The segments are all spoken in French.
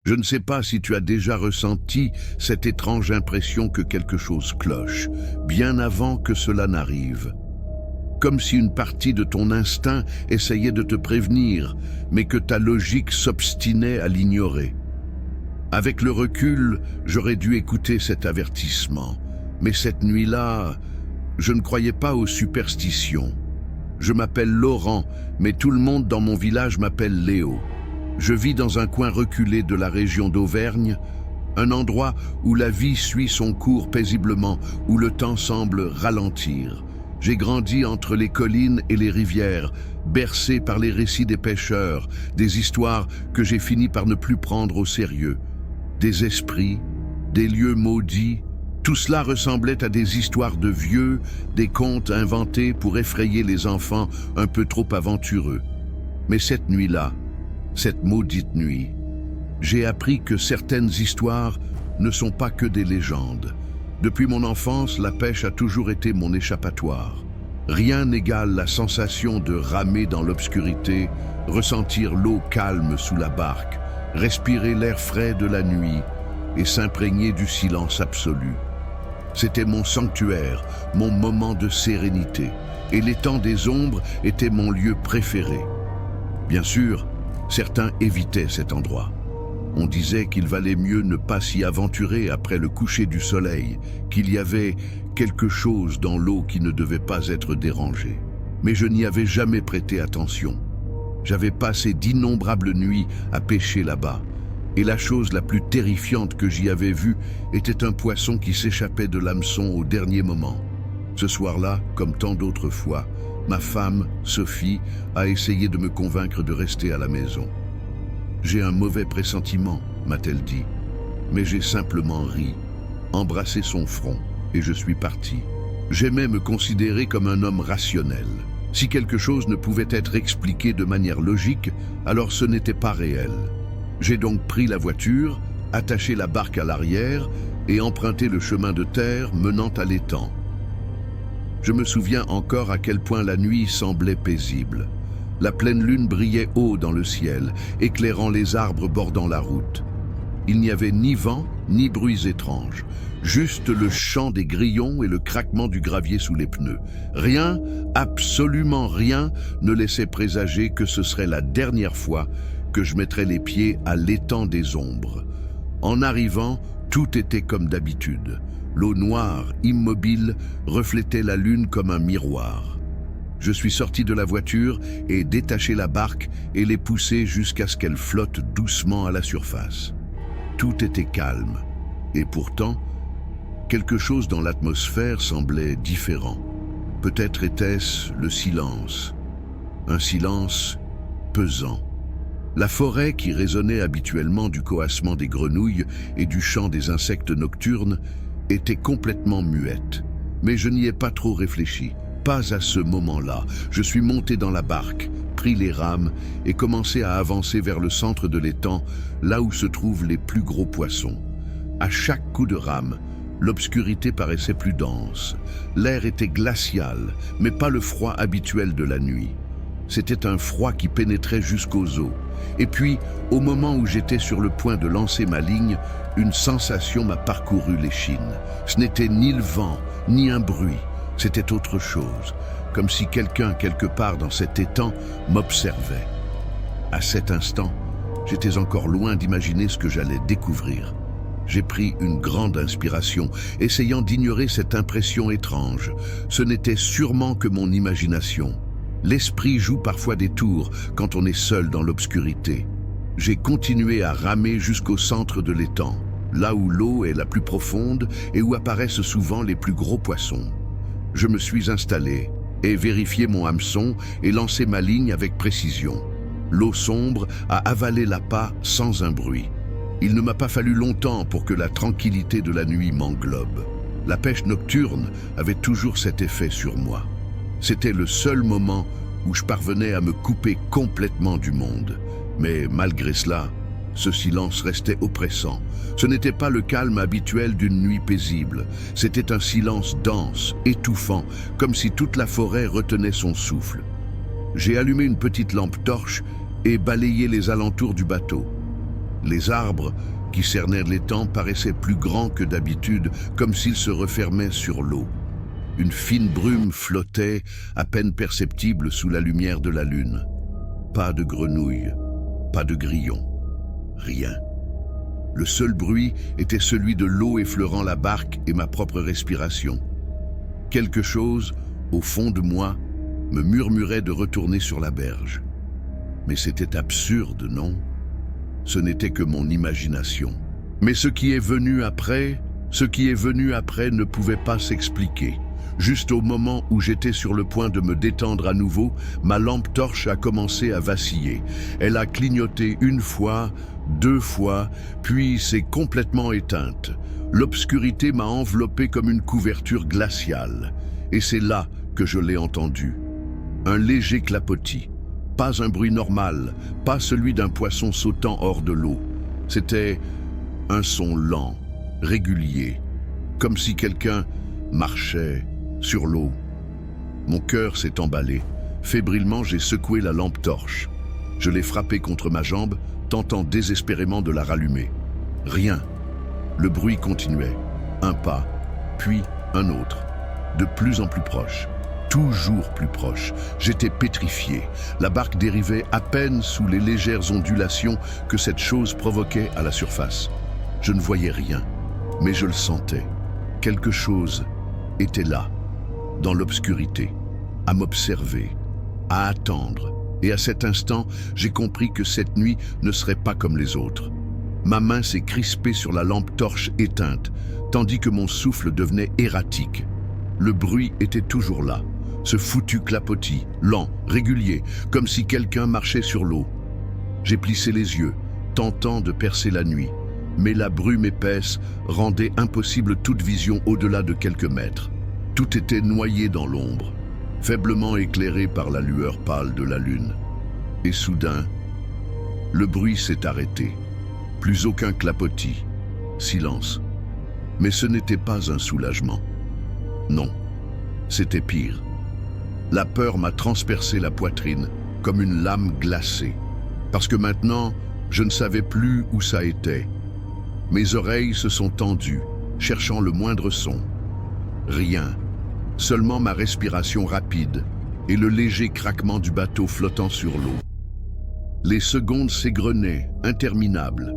Je ne sais pas si tu as déjà ressenti cette étrange impression que quelque chose cloche, bien avant que cela n'arrive. Comme si une partie de ton instinct essayait de te prévenir, mais que ta logique s'obstinait à l'ignorer. Avec le recul, j'aurais dû écouter cet avertissement. Mais cette nuit-là, je ne croyais pas aux superstitions. Je m'appelle Laurent, mais tout le monde dans mon village m'appelle Léo. Je vis dans un coin reculé de la région d'Auvergne, un endroit où la vie suit son cours paisiblement, où le temps semble ralentir. J'ai grandi entre les collines et les rivières, bercé par les récits des pêcheurs, des histoires que j'ai fini par ne plus prendre au sérieux. Des esprits, des lieux maudits, tout cela ressemblait à des histoires de vieux, des contes inventés pour effrayer les enfants un peu trop aventureux. Mais cette nuit-là, cette maudite nuit, j'ai appris que certaines histoires ne sont pas que des légendes. Depuis mon enfance, la pêche a toujours été mon échappatoire. Rien n'égale la sensation de ramer dans l'obscurité, ressentir l'eau calme sous la barque, respirer l'air frais de la nuit et s'imprégner du silence absolu. C'était mon sanctuaire, mon moment de sérénité, et l'étang des ombres était mon lieu préféré. Bien sûr, certains évitaient cet endroit. On disait qu'il valait mieux ne pas s'y aventurer après le coucher du soleil, qu'il y avait quelque chose dans l'eau qui ne devait pas être dérangé. Mais je n'y avais jamais prêté attention. J'avais passé d'innombrables nuits à pêcher là-bas, et la chose la plus terrifiante que j'y avais vue était un poisson qui s'échappait de l'hameçon au dernier moment. Ce soir-là, comme tant d'autres fois, ma femme, Sophie, a essayé de me convaincre de rester à la maison. « J'ai un mauvais pressentiment », m'a-t-elle dit, mais j'ai simplement ri, embrassé son front, et je suis parti. J'aimais me considérer comme un homme rationnel. Si quelque chose ne pouvait être expliqué de manière logique, alors ce n'était pas réel. J'ai donc pris la voiture, attaché la barque à l'arrière et emprunté le chemin de terre menant à l'étang. Je me souviens encore à quel point la nuit semblait paisible. La pleine lune brillait haut dans le ciel, éclairant les arbres bordant la route. Il n'y avait ni vent, ni bruits étranges, juste le chant des grillons et le craquement du gravier sous les pneus. Rien, absolument rien, ne laissait présager que ce serait la dernière fois que je mettrais les pieds à l'étang des ombres. En arrivant, tout était comme d'habitude. L'eau noire, immobile, reflétait la lune comme un miroir. Je suis sorti de la voiture et détaché la barque et l'ai poussée jusqu'à ce qu'elle flotte doucement à la surface. Tout était calme, et pourtant, quelque chose dans l'atmosphère semblait différent. Peut-être était-ce le silence, un silence pesant. La forêt, qui résonnait habituellement du coassement des grenouilles et du chant des insectes nocturnes, était complètement muette. Mais je n'y ai pas trop réfléchi. Pas à ce moment-là. Je suis monté dans la barque, pris les rames et commencé à avancer vers le centre de l'étang, là où se trouvent les plus gros poissons. À chaque coup de rame, l'obscurité paraissait plus dense. L'air était glacial, mais pas le froid habituel de la nuit. C'était un froid qui pénétrait jusqu'aux os. Et puis, au moment où j'étais sur le point de lancer ma ligne, une sensation m'a parcouru l'échine. Ce n'était ni le vent, ni un bruit. C'était autre chose, comme si quelqu'un, quelque part dans cet étang, m'observait. À cet instant, j'étais encore loin d'imaginer ce que j'allais découvrir. J'ai pris une grande inspiration, essayant d'ignorer cette impression étrange. Ce n'était sûrement que mon imagination. L'esprit joue parfois des tours quand on est seul dans l'obscurité. J'ai continué à ramer jusqu'au centre de l'étang, là où l'eau est la plus profonde et où apparaissent souvent les plus gros poissons. Je me suis installé et vérifié mon hameçon et lancé ma ligne avec précision. L'eau sombre a avalé l'appât sans un bruit. Il ne m'a pas fallu longtemps pour que la tranquillité de la nuit m'englobe. La pêche nocturne avait toujours cet effet sur moi. C'était le seul moment où je parvenais à me couper complètement du monde. Mais malgré cela, ce silence restait oppressant. Ce n'était pas le calme habituel d'une nuit paisible. C'était un silence dense, étouffant, comme si toute la forêt retenait son souffle. J'ai allumé une petite lampe torche et balayé les alentours du bateau. Les arbres qui cernaient l'étang paraissaient plus grands que d'habitude, comme s'ils se refermaient sur l'eau. Une fine brume flottait, à peine perceptible sous la lumière de la lune. Pas de grenouilles, pas de grillons, rien. Le seul bruit était celui de l'eau effleurant la barque et ma propre respiration. Quelque chose, au fond de moi, me murmurait de retourner sur la berge. Mais c'était absurde, non? Ce n'était que mon imagination. Mais ce qui est venu après ne pouvait pas s'expliquer. Juste au moment où j'étais sur le point de me détendre à nouveau, ma lampe torche a commencé à vaciller. Elle a clignoté une fois, 2 fois, puis s'est complètement éteinte. L'obscurité m'a enveloppé comme une couverture glaciale. Et c'est là que je l'ai entendu. Un léger clapotis. Pas un bruit normal, pas celui d'un poisson sautant hors de l'eau. C'était un son lent, régulier, comme si quelqu'un marchait sur l'eau. Mon cœur s'est emballé. Fébrilement, j'ai secoué la lampe torche. Je l'ai frappée contre ma jambe, tentant désespérément de la rallumer. Rien. Le bruit continuait. Un pas, puis un autre. De plus en plus proche. Toujours plus proche. J'étais pétrifié. La barque dérivait à peine sous les légères ondulations que cette chose provoquait à la surface. Je ne voyais rien, mais je le sentais. Quelque chose était là, dans l'obscurité, à m'observer, à attendre. Et à cet instant, j'ai compris que cette nuit ne serait pas comme les autres. Ma main s'est crispée sur la lampe torche éteinte, tandis que mon souffle devenait erratique. Le bruit était toujours là. Ce foutu clapotis, lent, régulier, comme si quelqu'un marchait sur l'eau. J'ai plissé les yeux, tentant de percer la nuit, mais la brume épaisse rendait impossible toute vision au-delà de quelques mètres. Tout était noyé dans l'ombre, faiblement éclairé par la lueur pâle de la lune. Et soudain, le bruit s'est arrêté. Plus aucun clapotis, silence. Mais ce n'était pas un soulagement. Non, c'était pire. La peur m'a transpercé la poitrine, comme une lame glacée. Parce que maintenant, je ne savais plus où ça était. Mes oreilles se sont tendues, cherchant le moindre son. Rien, seulement ma respiration rapide et le léger craquement du bateau flottant sur l'eau. Les secondes s'égrenaient, interminables,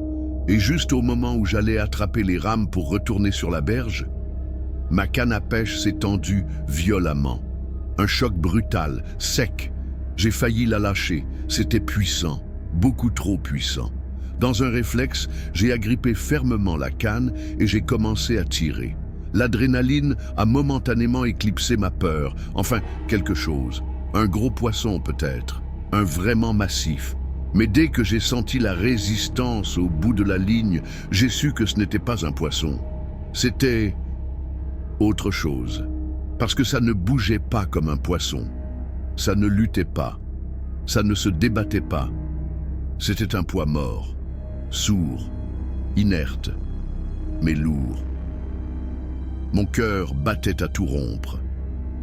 et juste au moment où j'allais attraper les rames pour retourner sur la berge, ma canne à pêche s'est tendue violemment. Un choc brutal, sec. J'ai failli la lâcher. C'était puissant, beaucoup trop puissant. Dans un réflexe, j'ai agrippé fermement la canne et j'ai commencé à tirer. L'adrénaline a momentanément éclipsé ma peur. Enfin, quelque chose. Un gros poisson peut-être. Un vraiment massif. Mais dès que j'ai senti la résistance au bout de la ligne, j'ai su que ce n'était pas un poisson. C'était autre chose. Parce que ça ne bougeait pas comme un poisson. Ça ne luttait pas. Ça ne se débattait pas. C'était un poids mort, sourd, inerte, mais lourd. Mon cœur battait à tout rompre.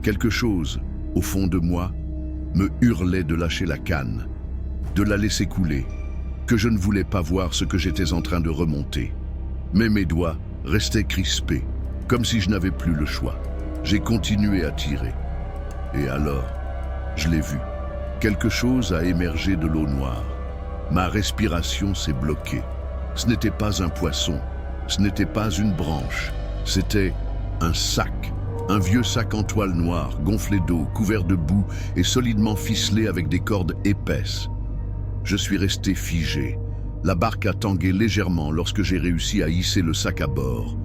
Quelque chose, au fond de moi, me hurlait de lâcher la canne, de la laisser couler, que je ne voulais pas voir ce que j'étais en train de remonter. Mais mes doigts restaient crispés, comme si je n'avais plus le choix. J'ai continué à tirer. Et alors, je l'ai vu. Quelque chose a émergé de l'eau noire. Ma respiration s'est bloquée. Ce n'était pas un poisson. Ce n'était pas une branche. C'était un sac. Un vieux sac en toile noire, gonflé d'eau, couvert de boue et solidement ficelé avec des cordes épaisses. Je suis resté figé. La barque a tangué légèrement lorsque j'ai réussi à hisser le sac à bord.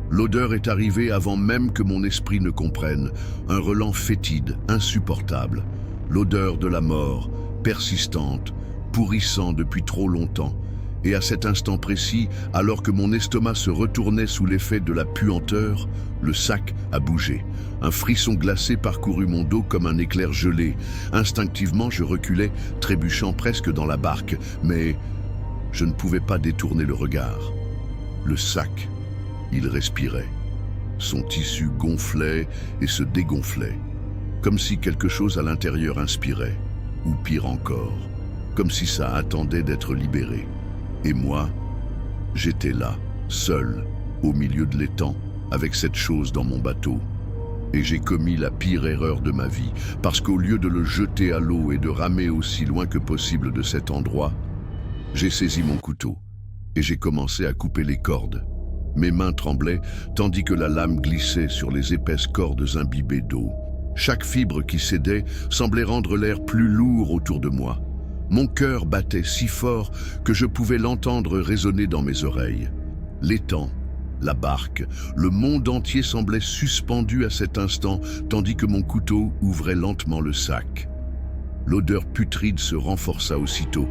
L'odeur est arrivée avant même que mon esprit ne comprenne. Un relent fétide, insupportable. L'odeur de la mort, persistante, pourrissant depuis trop longtemps. Et à cet instant précis, alors que mon estomac se retournait sous l'effet de la puanteur, le sac a bougé. Un frisson glacé parcourut mon dos comme un éclair gelé. Instinctivement, je reculais, trébuchant presque dans la barque, mais je ne pouvais pas détourner le regard. Le sac, il respirait. Son tissu gonflait et se dégonflait, comme si quelque chose à l'intérieur inspirait, ou pire encore, comme si ça attendait d'être libéré. Et moi, J'étais là, seul, au milieu de l'étang, avec cette chose dans mon bateau. Et j'ai commis la pire erreur de ma vie, parce qu'au lieu de le jeter à l'eau et de ramer aussi loin que possible de cet endroit, j'ai saisi mon couteau et j'ai commencé à couper les cordes. Mes mains tremblaient, tandis que la lame glissait sur les épaisses cordes imbibées d'eau. Chaque fibre qui cédait semblait rendre l'air plus lourd autour de moi. Mon cœur battait si fort que je pouvais l'entendre résonner dans mes oreilles. L'étang, la barque, le monde entier semblait suspendu à cet instant, tandis que mon couteau ouvrait lentement le sac. L'odeur putride se renforça aussitôt,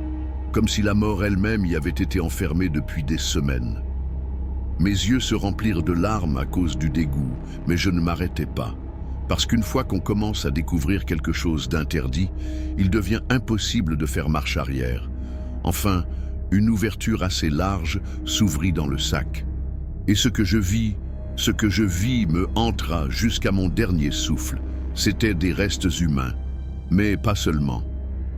comme si la mort elle-même y avait été enfermée depuis des semaines. Mes yeux se remplirent de larmes à cause du dégoût, mais je ne m'arrêtais pas. Parce qu'une fois qu'on commence à découvrir quelque chose d'interdit, il devient impossible de faire marche arrière. Enfin, une ouverture assez large s'ouvrit dans le sac. Et ce que je vis me entra jusqu'à mon dernier souffle. C'étaient des restes humains, mais pas seulement.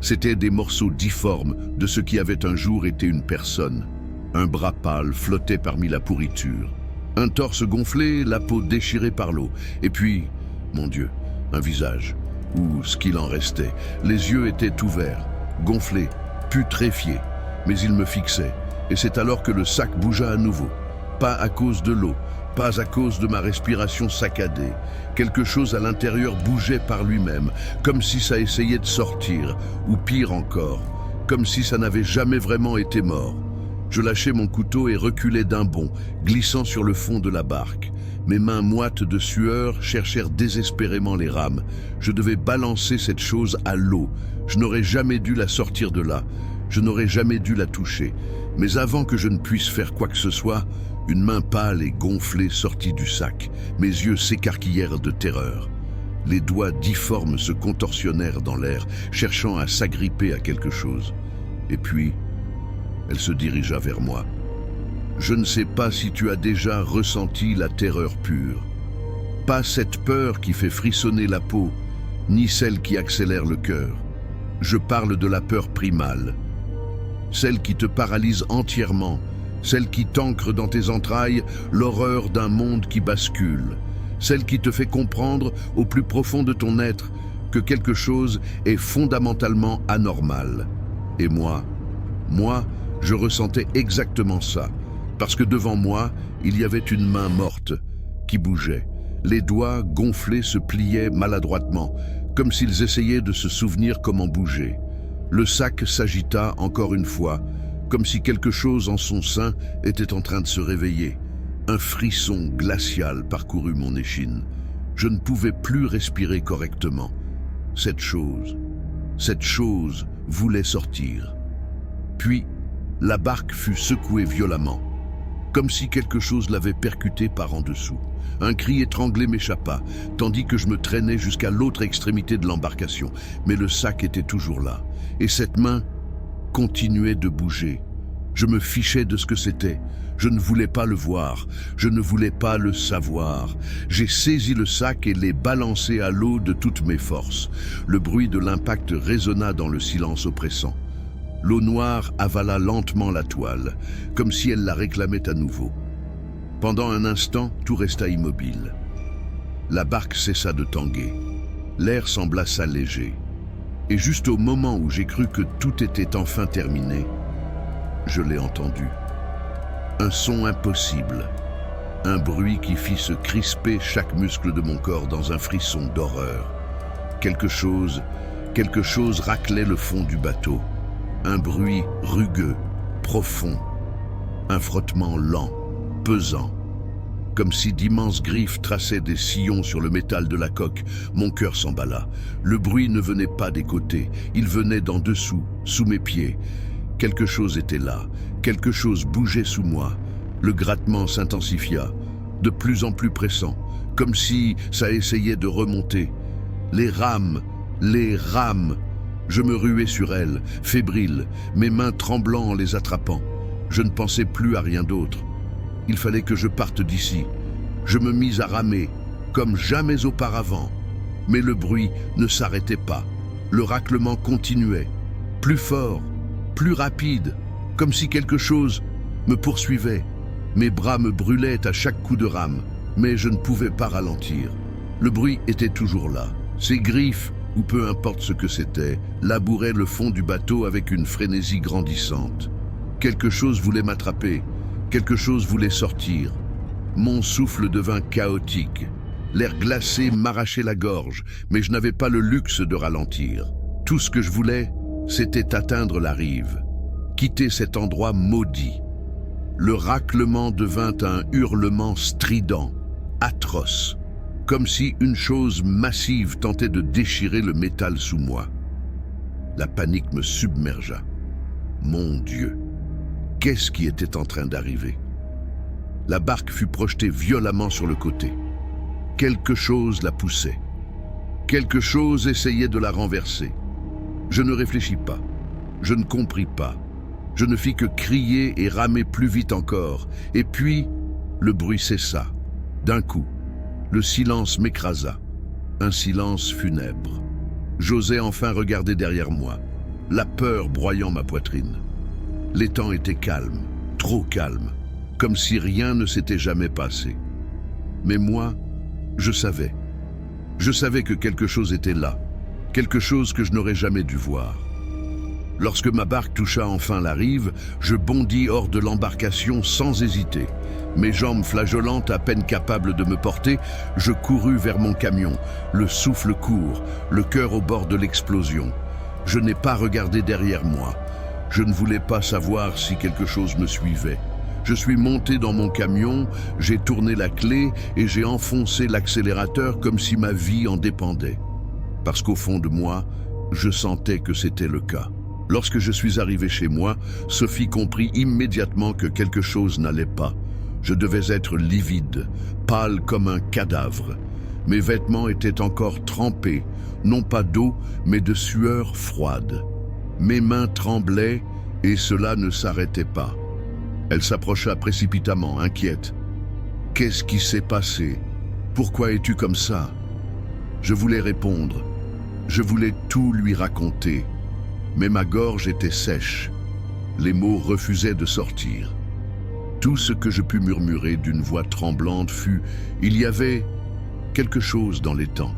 C'étaient des morceaux difformes de ce qui avait un jour été une personne. Un bras pâle flottait parmi la pourriture. Un torse gonflé, la peau déchirée par l'eau. Et puis, mon Dieu, un visage, ou ce qu'il en restait. Les yeux étaient ouverts, gonflés, putréfiés. Mais il me fixait, et c'est alors que le sac bougea à nouveau. Pas à cause de l'eau, pas à cause de ma respiration saccadée. Quelque chose à l'intérieur bougeait par lui-même, comme si ça essayait de sortir, ou pire encore, comme si ça n'avait jamais vraiment été mort. Je lâchai mon couteau et reculai d'un bond, glissant sur le fond de la barque. Mes mains moites de sueur cherchèrent désespérément les rames. Je devais balancer cette chose à l'eau. Je n'aurais jamais dû la sortir de là. Je n'aurais jamais dû la toucher. Mais avant que je ne puisse faire quoi que ce soit, une main pâle et gonflée sortit du sac. Mes yeux s'écarquillèrent de terreur. Les doigts difformes se contorsionnèrent dans l'air, cherchant à s'agripper à quelque chose. Et puis, elle se dirigea vers moi. Je ne sais pas si tu as déjà ressenti la terreur pure. Pas cette peur qui fait frissonner la peau, ni celle qui accélère le cœur. Je parle de la peur primale. Celle qui te paralyse entièrement, celle qui t'ancre dans tes entrailles l'horreur d'un monde qui bascule, celle qui te fait comprendre au plus profond de ton être que quelque chose est fondamentalement anormal. Et moi, je ressentais exactement ça, parce que devant moi, il y avait une main morte qui bougeait. Les doigts gonflés se pliaient maladroitement, comme s'ils essayaient de se souvenir comment bouger. Le sac s'agita encore une fois, comme si quelque chose en son sein était en train de se réveiller. Un frisson glacial parcourut mon échine. Je ne pouvais plus respirer correctement. Cette chose voulait sortir. Puis, la barque fut secouée violemment, comme si quelque chose l'avait percutée par en dessous. Un cri étranglé m'échappa, tandis que je me traînais jusqu'à l'autre extrémité de l'embarcation. Mais le sac était toujours là, et cette main continuait de bouger. Je me fichais de ce que c'était. Je ne voulais pas le voir, je ne voulais pas le savoir. J'ai saisi le sac et l'ai balancé à l'eau de toutes mes forces. Le bruit de l'impact résonna dans le silence oppressant. L'eau noire avala lentement la toile, comme si elle la réclamait à nouveau. Pendant un instant, tout resta immobile. La barque cessa de tanguer. L'air sembla s'alléger. Et juste au moment où j'ai cru que tout était enfin terminé, je l'ai entendu. Un son impossible. Un bruit qui fit se crisper chaque muscle de mon corps dans un frisson d'horreur. Quelque chose raclait le fond du bateau. Un bruit rugueux, profond. Un frottement lent, pesant. Comme si d'immenses griffes traçaient des sillons sur le métal de la coque, mon cœur s'emballa. Le bruit ne venait pas des côtés, il venait d'en dessous, sous mes pieds. Quelque chose était là, quelque chose bougeait sous moi. Le grattement s'intensifia, de plus en plus pressant, comme si ça essayait de remonter. Les rames! Je me ruais sur elles, fébrile, mes mains tremblant en les attrapant. Je ne pensais plus à rien d'autre. Il fallait que je parte d'ici. Je me mis à ramer, comme jamais auparavant. Mais le bruit ne s'arrêtait pas. Le raclement continuait, plus fort, plus rapide, comme si quelque chose me poursuivait. Mes bras me brûlaient à chaque coup de rame, mais je ne pouvais pas ralentir. Le bruit était toujours là. Ses griffes, ou peu importe ce que c'était, labouraient le fond du bateau avec une frénésie grandissante. Quelque chose voulait m'attraper, quelque chose voulait sortir. Mon souffle devint chaotique. L'air glacé m'arrachait la gorge, mais je n'avais pas le luxe de ralentir. Tout ce que je voulais, c'était atteindre la rive, quitter cet endroit maudit. Le raclement devint un hurlement strident, atroce, comme si une chose massive tentait de déchirer le métal sous moi. La panique me submergea. Mon Dieu, qu'est-ce qui était en train d'arriver? La barque fut projetée violemment sur le côté. Quelque chose la poussait. Quelque chose essayait de la renverser. Je ne réfléchis pas. Je ne compris pas. Je ne fis que crier et ramer plus vite encore. Et puis, le bruit cessa. D'un coup, le silence m'écrasa. Un silence funèbre. J'osais enfin regarder derrière moi, la peur broyant ma poitrine. L'étang était calme, trop calme, comme si rien ne s'était jamais passé. Mais moi, je savais. Je savais que quelque chose était là, quelque chose que je n'aurais jamais dû voir. Lorsque ma barque toucha enfin la rive, je bondis hors de l'embarcation sans hésiter. Mes jambes flageolantes, à peine capables de me porter, je courus vers mon camion, le souffle court, le cœur au bord de l'explosion. Je n'ai pas regardé derrière moi. Je ne voulais pas savoir si quelque chose me suivait. Je suis monté dans mon camion, j'ai tourné la clé et j'ai enfoncé l'accélérateur comme si ma vie en dépendait. Parce qu'au fond de moi, je sentais que c'était le cas. Lorsque je suis arrivé chez moi, Sophie comprit immédiatement que quelque chose n'allait pas. Je devais être livide, pâle comme un cadavre. Mes vêtements étaient encore trempés, non pas d'eau, mais de sueur froide. Mes mains tremblaient et cela ne s'arrêtait pas. Elle s'approcha précipitamment, inquiète. « Qu'est-ce qui s'est passé? Pourquoi es-tu comme ça ?» Je voulais répondre. Je voulais tout lui raconter. Mais ma gorge était sèche. Les mots refusaient de sortir. Tout ce que je pus murmurer d'une voix tremblante fut « Il y avait quelque chose dans les temps ».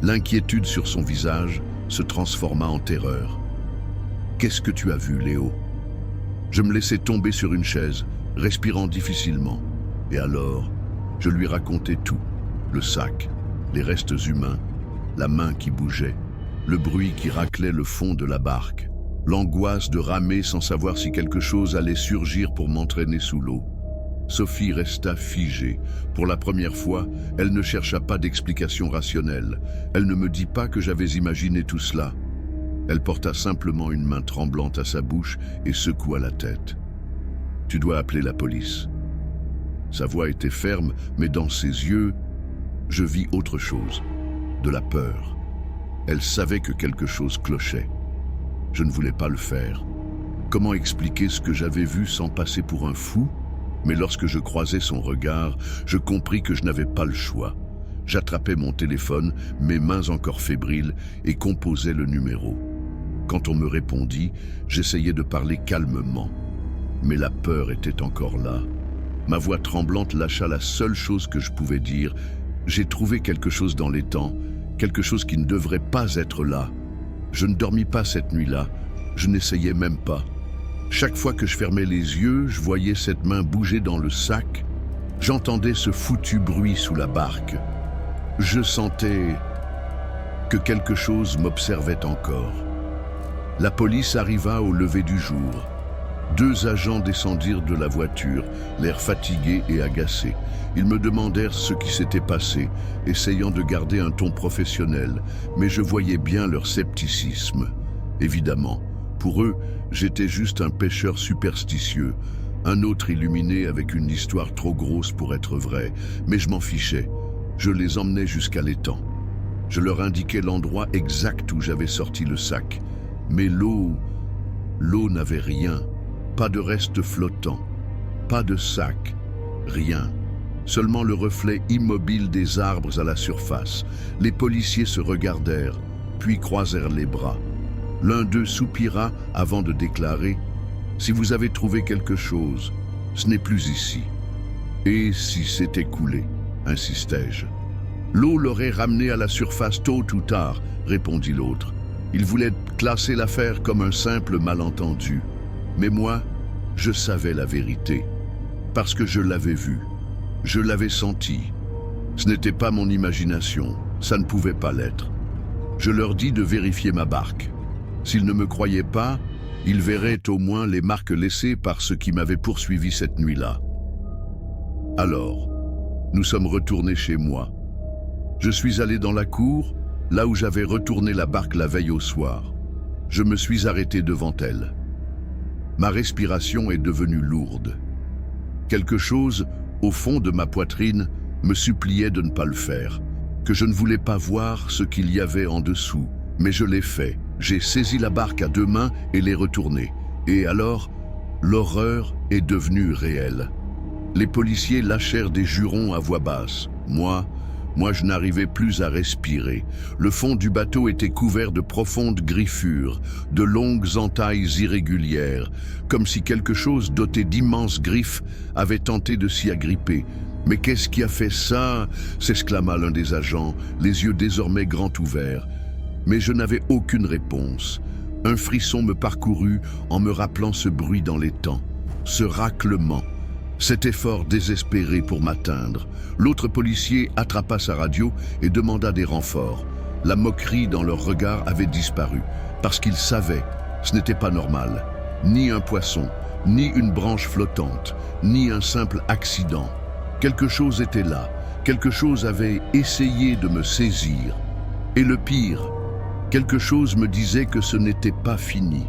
L'inquiétude sur son visage se transforma en terreur. « Qu'est-ce que tu as vu, Léo ?» Je me laissai tomber sur une chaise, respirant difficilement. Et alors, je lui racontai tout. Le sac, les restes humains, la main qui bougeait, le bruit qui raclait le fond de la barque, l'angoisse de ramer sans savoir si quelque chose allait surgir pour m'entraîner sous l'eau. Sophie resta figée. Pour la première fois, elle ne chercha pas d'explication rationnelle. Elle ne me dit pas que j'avais imaginé tout cela. Elle porta simplement une main tremblante à sa bouche et secoua la tête. « Tu dois appeler la police. » Sa voix était ferme, mais dans ses yeux, je vis autre chose, de la peur. Elle savait que quelque chose clochait. Je ne voulais pas le faire. Comment expliquer ce que j'avais vu sans passer pour un fou? Mais lorsque je croisai son regard, je compris que je n'avais pas le choix. J'attrapai mon téléphone, mes mains encore fébriles, et composai le numéro. Quand on me répondit, j'essayais de parler calmement. Mais la peur était encore là. Ma voix tremblante lâcha la seule chose que je pouvais dire. J'ai trouvé quelque chose dans l'étang, quelque chose qui ne devrait pas être là. Je ne dormis pas cette nuit-là, je n'essayais même pas. Chaque fois que je fermais les yeux, je voyais cette main bouger dans le sac. J'entendais ce foutu bruit sous la barque. Je sentais que quelque chose m'observait encore. La police arriva au lever du jour. 2 agents descendirent de la voiture, l'air fatigués et agacés. Ils me demandèrent ce qui s'était passé, essayant de garder un ton professionnel, mais je voyais bien leur scepticisme. Évidemment, pour eux, j'étais juste un pêcheur superstitieux, un autre illuminé avec une histoire trop grosse pour être vraie, mais je m'en fichais. Je les emmenais jusqu'à l'étang. Je leur indiquais l'endroit exact où j'avais sorti le sac. Mais l'eau n'avait rien. Pas de reste flottant, pas de sac, rien. Seulement le reflet immobile des arbres à la surface. Les policiers se regardèrent, puis croisèrent les bras. L'un d'eux soupira avant de déclarer Si vous avez trouvé quelque chose, ce n'est plus ici. Et si c'était coulé, insistai-je. L'eau l'aurait ramené à la surface tôt ou tard, répondit l'autre. Il voulait classer l'affaire comme un simple malentendu. Mais moi, je savais la vérité. Parce que je l'avais vu. Je l'avais senti. Ce n'était pas mon imagination. Ça ne pouvait pas l'être. Je leur dis de vérifier ma barque. S'ils ne me croyaient pas, ils verraient au moins les marques laissées par ceux qui m'avaient poursuivi cette nuit-là. Alors, nous sommes retournés chez moi. Je suis allé dans la cour, là où j'avais retourné la barque la veille au soir. Je me suis arrêté devant elle. Ma respiration est devenue lourde. Quelque chose, au fond de ma poitrine, me suppliait de ne pas le faire, que je ne voulais pas voir ce qu'il y avait en dessous, mais je l'ai fait. J'ai saisi la barque à 2 mains et l'ai retournée. Et alors, l'horreur est devenue réelle. Les policiers lâchèrent des jurons à voix basse. Moi, je n'arrivais plus à respirer. Le fond du bateau était couvert de profondes griffures, de longues entailles irrégulières, comme si quelque chose doté d'immenses griffes avait tenté de s'y agripper. « Mais qu'est-ce qui a fait ça ?» s'exclama l'un des agents, les yeux désormais grands ouverts. Mais je n'avais aucune réponse. Un frisson me parcourut en me rappelant ce bruit dans les temps, ce raclement, cet effort désespéré pour m'atteindre. L'autre policier attrapa sa radio et demanda des renforts. La moquerie dans leur regard avait disparu, parce qu'ils savaient, ce n'était pas normal. Ni un poisson, ni une branche flottante, ni un simple accident. Quelque chose était là, quelque chose avait essayé de me saisir. Et le pire, quelque chose me disait que ce n'était pas fini.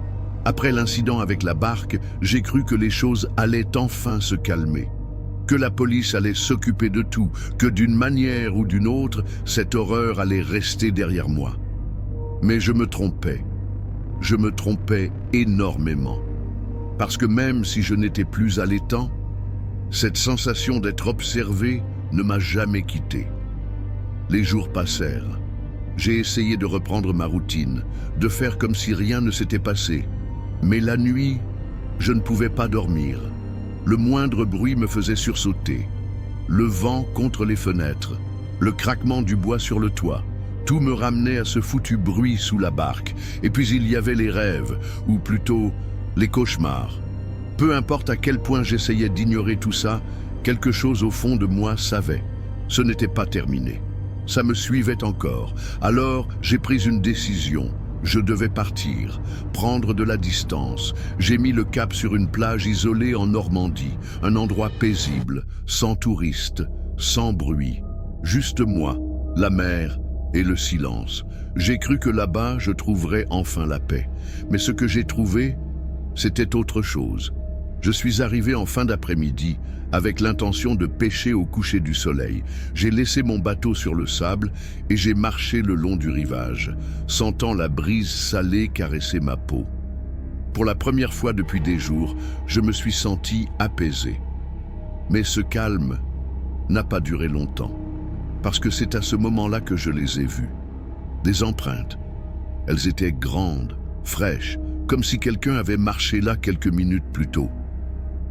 Après l'incident avec la barque, j'ai cru que les choses allaient enfin se calmer, que la police allait s'occuper de tout, que d'une manière ou d'une autre, cette horreur allait rester derrière moi. Mais je me trompais énormément. Parce que même si je n'étais plus allaitant, cette sensation d'être observé ne m'a jamais quitté. Les jours passèrent. J'ai essayé de reprendre ma routine, de faire comme si rien ne s'était passé. Mais la nuit, je ne pouvais pas dormir. Le moindre bruit me faisait sursauter. Le vent contre les fenêtres, le craquement du bois sur le toit, tout me ramenait à ce foutu bruit sous la barque. Et puis il y avait les rêves, ou plutôt les cauchemars. Peu importe à quel point j'essayais d'ignorer tout ça, quelque chose au fond de moi savait. Ce n'était pas terminé. Ça me suivait encore. Alors, j'ai pris une décision. Je devais partir, prendre de la distance. J'ai mis le cap sur une plage isolée en Normandie, un endroit paisible, sans touristes, sans bruit. Juste moi, la mer et le silence. J'ai cru que là-bas, je trouverais enfin la paix. Mais ce que j'ai trouvé, c'était autre chose. Je suis arrivé en fin d'après-midi avec l'intention de pêcher au coucher du soleil. J'ai laissé mon bateau sur le sable et j'ai marché le long du rivage, sentant la brise salée caresser ma peau. Pour la première fois depuis des jours, je me suis senti apaisé. Mais ce calme n'a pas duré longtemps, parce que c'est à ce moment-là que je les ai vus. Des empreintes. Elles étaient grandes, fraîches, comme si quelqu'un avait marché là quelques minutes plus tôt.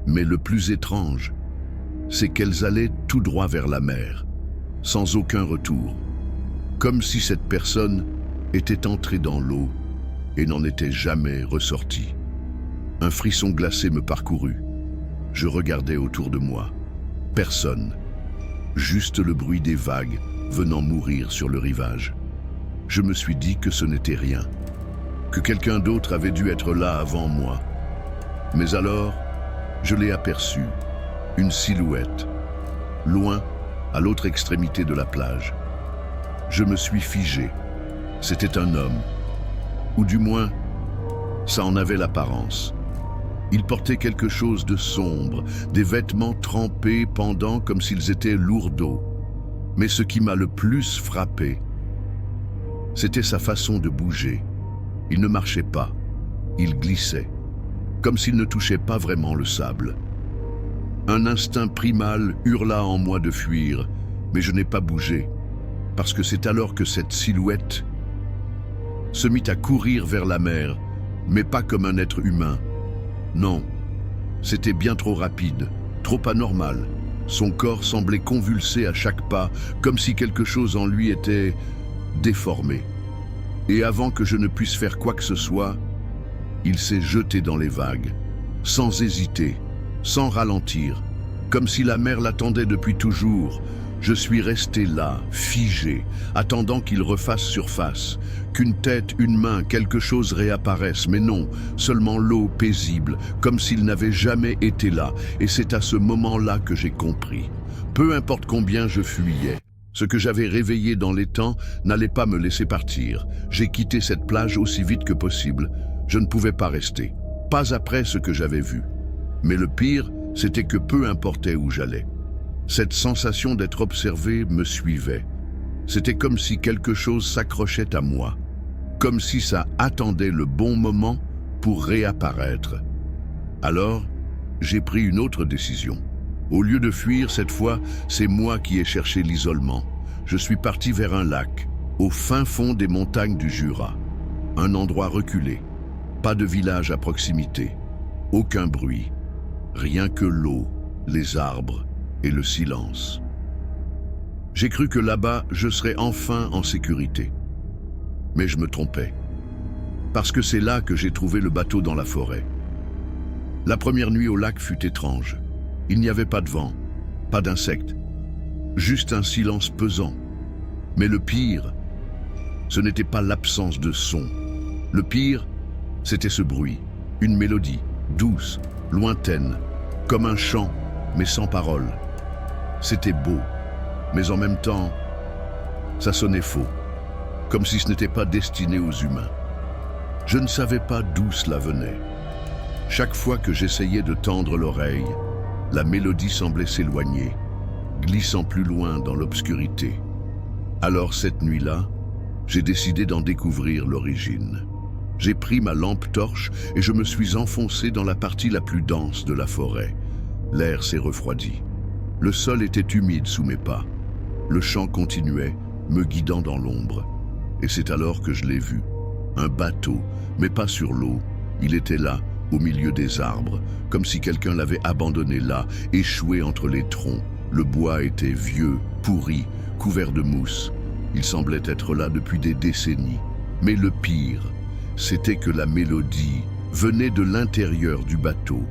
Mais le plus étrange, c'est qu'elles allaient tout droit vers la mer, sans aucun retour, comme si cette personne était entrée dans l'eau et n'en était jamais ressortie. Un frisson glacé me parcourut. Je regardais autour de moi. Personne. Juste le bruit des vagues venant mourir sur le rivage. Je me suis dit que ce n'était rien, que quelqu'un d'autre avait dû être là avant moi. Mais alors, je l'ai aperçu, une silhouette, loin, à l'autre extrémité de la plage. Je me suis figé. C'était un homme, ou du moins, ça en avait l'apparence. Il portait quelque chose de sombre, des vêtements trempés pendant comme s'ils étaient lourds d'eau. Mais ce qui m'a le plus frappé, c'était sa façon de bouger. Il ne marchait pas, il glissait, comme s'il ne touchait pas vraiment le sable. Un instinct primal hurla en moi de fuir, mais je n'ai pas bougé, parce que c'est alors que cette silhouette se mit à courir vers la mer, mais pas comme un être humain, Non, c'était bien trop rapide, trop anormal. Son corps semblait convulser à chaque pas, comme si quelque chose en lui était déformé. Et avant que je ne puisse faire quoi que ce soit, il s'est jeté dans les vagues, sans hésiter, sans ralentir, comme si la mer l'attendait depuis toujours. Je suis resté là, figé, attendant qu'il refasse surface, qu'une tête, une main, quelque chose réapparaisse, mais non, seulement l'eau paisible, comme s'il n'avait jamais été là, et c'est à ce moment-là que j'ai compris. Peu importe combien je fuyais, ce que j'avais réveillé dans les temps n'allait pas me laisser partir. J'ai quitté cette plage aussi vite que possible. Je ne pouvais pas rester, pas après ce que j'avais vu. Mais le pire, c'était que peu importait où j'allais. Cette sensation d'être observé me suivait. C'était comme si quelque chose s'accrochait à moi, comme si ça attendait le bon moment pour réapparaître. Alors, j'ai pris une autre décision. Au lieu de fuir, cette fois, c'est moi qui ai cherché l'isolement. Je suis parti vers un lac, au fin fond des montagnes du Jura. Un endroit reculé, pas de village à proximité, aucun bruit, rien que l'eau, les arbres et le silence. J'ai cru que là-bas, je serais enfin en sécurité. Mais je me trompais. Parce que c'est là que j'ai trouvé le bateau dans la forêt. La première nuit au lac fut étrange. Il n'y avait pas de vent, pas d'insectes, juste un silence pesant. Mais le pire, ce n'était pas l'absence de son. Le pire, c'était ce bruit, une mélodie, douce, lointaine, comme un chant, mais sans paroles. C'était beau, mais en même temps, ça sonnait faux, comme si ce n'était pas destiné aux humains. Je ne savais pas d'où cela venait. Chaque fois que j'essayais de tendre l'oreille, la mélodie semblait s'éloigner, glissant plus loin dans l'obscurité. Alors cette nuit-là, j'ai décidé d'en découvrir l'origine. J'ai pris ma lampe torche et je me suis enfoncé dans la partie la plus dense de la forêt. L'air s'est refroidi. Le sol était humide sous mes pas. Le chant continuait, me guidant dans l'ombre. Et c'est alors que je l'ai vu. Un bateau, mais pas sur l'eau. Il était là, au milieu des arbres, comme si quelqu'un l'avait abandonné là, échoué entre les troncs. Le bois était vieux, pourri, couvert de mousse. Il semblait être là depuis des décennies. Mais le pire, c'était que la mélodie venait de l'intérieur du bateau.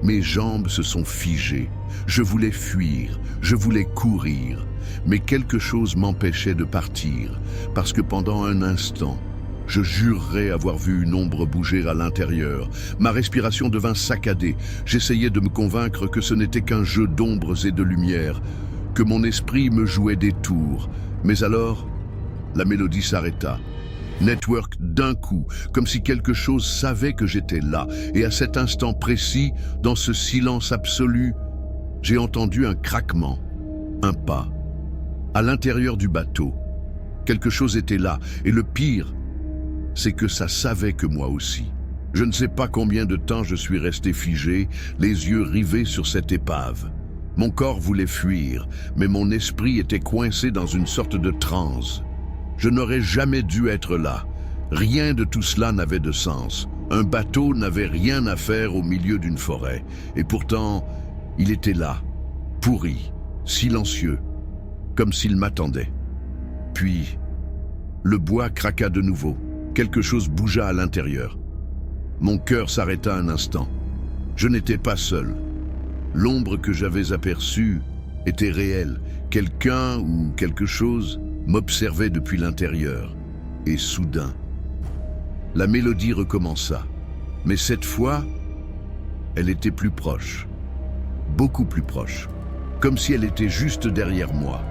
Mes jambes se sont figées. Je voulais fuir, je voulais courir. Mais quelque chose m'empêchait de partir, parce que pendant un instant, je jurerais avoir vu une ombre bouger à l'intérieur. Ma respiration devint saccadée. J'essayais de me convaincre que ce n'était qu'un jeu d'ombres et de lumière, que mon esprit me jouait des tours. Mais alors, la mélodie s'arrêta. Network d'un coup, comme si quelque chose savait que j'étais là. Et à cet instant précis, dans ce silence absolu, j'ai entendu un craquement, un pas. À l'intérieur du bateau, quelque chose était là. Et le pire, c'est que ça savait que moi aussi. Je ne sais pas combien de temps je suis resté figé, les yeux rivés sur cette épave. Mon corps voulait fuir, mais mon esprit était coincé dans une sorte de transe. Je n'aurais jamais dû être là. Rien de tout cela n'avait de sens. Un bateau n'avait rien à faire au milieu d'une forêt. Et pourtant, il était là, pourri, silencieux, comme s'il m'attendait. Puis, le bois craqua de nouveau. Quelque chose bougea à l'intérieur. Mon cœur s'arrêta un instant. Je n'étais pas seul. L'ombre que j'avais aperçue était réelle. Quelqu'un ou quelque chose m'observait depuis l'intérieur. Et soudain, la mélodie recommença. Mais cette fois, elle était plus proche. Beaucoup plus proche. Comme si elle était juste derrière moi.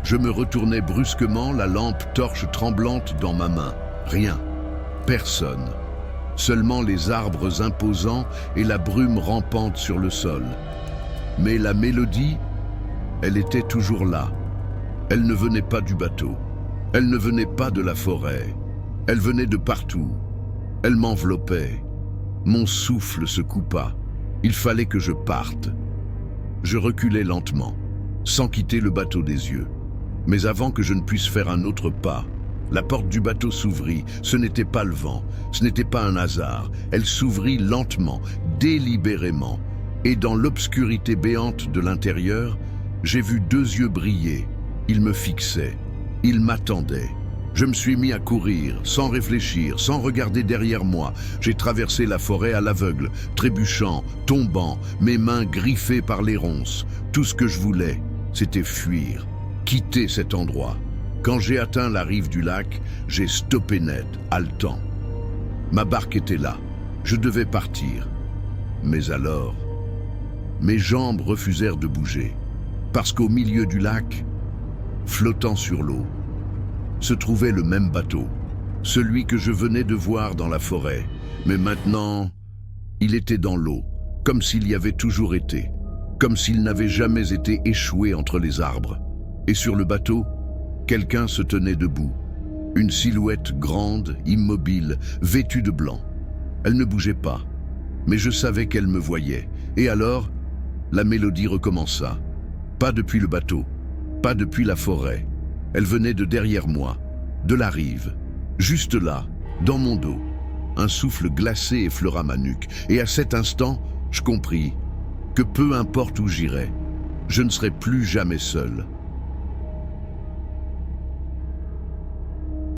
Je me retournai brusquement, la lampe torche tremblante dans ma main. Rien. Personne. Seulement les arbres imposants et la brume rampante sur le sol. Mais la mélodie, elle était toujours là. Elle ne venait pas du bateau. Elle ne venait pas de la forêt. Elle venait de partout. Elle m'enveloppait. Mon souffle se coupa. Il fallait que je parte. Je reculai lentement, sans quitter le bateau des yeux. Mais avant que je ne puisse faire un autre pas, La porte du bateau s'ouvrit. Ce n'était pas le vent, ce n'était pas un hasard. Elle s'ouvrit lentement, délibérément. Et dans l'obscurité béante de l'intérieur, j'ai vu deux yeux briller. Ils me fixaient. Ils m'attendaient. Je me suis mis à courir, sans réfléchir, sans regarder derrière moi. J'ai traversé la forêt à l'aveugle, trébuchant, tombant, mes mains griffées par les ronces. Tout ce que je voulais, c'était fuir, quitter cet endroit. Quand j'ai atteint la rive du lac, j'ai stoppé net, haletant. Ma barque était là. Je devais partir. Mais alors, mes jambes refusèrent de bouger, parce qu'au milieu du lac, flottant sur l'eau, se trouvait le même bateau, celui que je venais de voir dans la forêt. Mais maintenant, il était dans l'eau, comme s'il y avait toujours été, comme s'il n'avait jamais été échoué entre les arbres. Et sur le bateau, quelqu'un se tenait debout, une silhouette grande, immobile, vêtue de blanc. Elle ne bougeait pas, mais je savais qu'elle me voyait. Et alors, la mélodie recommença. Pas depuis le bateau, pas depuis la forêt. Elle venait de derrière moi, de la rive, juste là, dans mon dos. Un souffle glacé effleura ma nuque, et à cet instant, je compris que peu importe où j'irais, je ne serais plus jamais seul.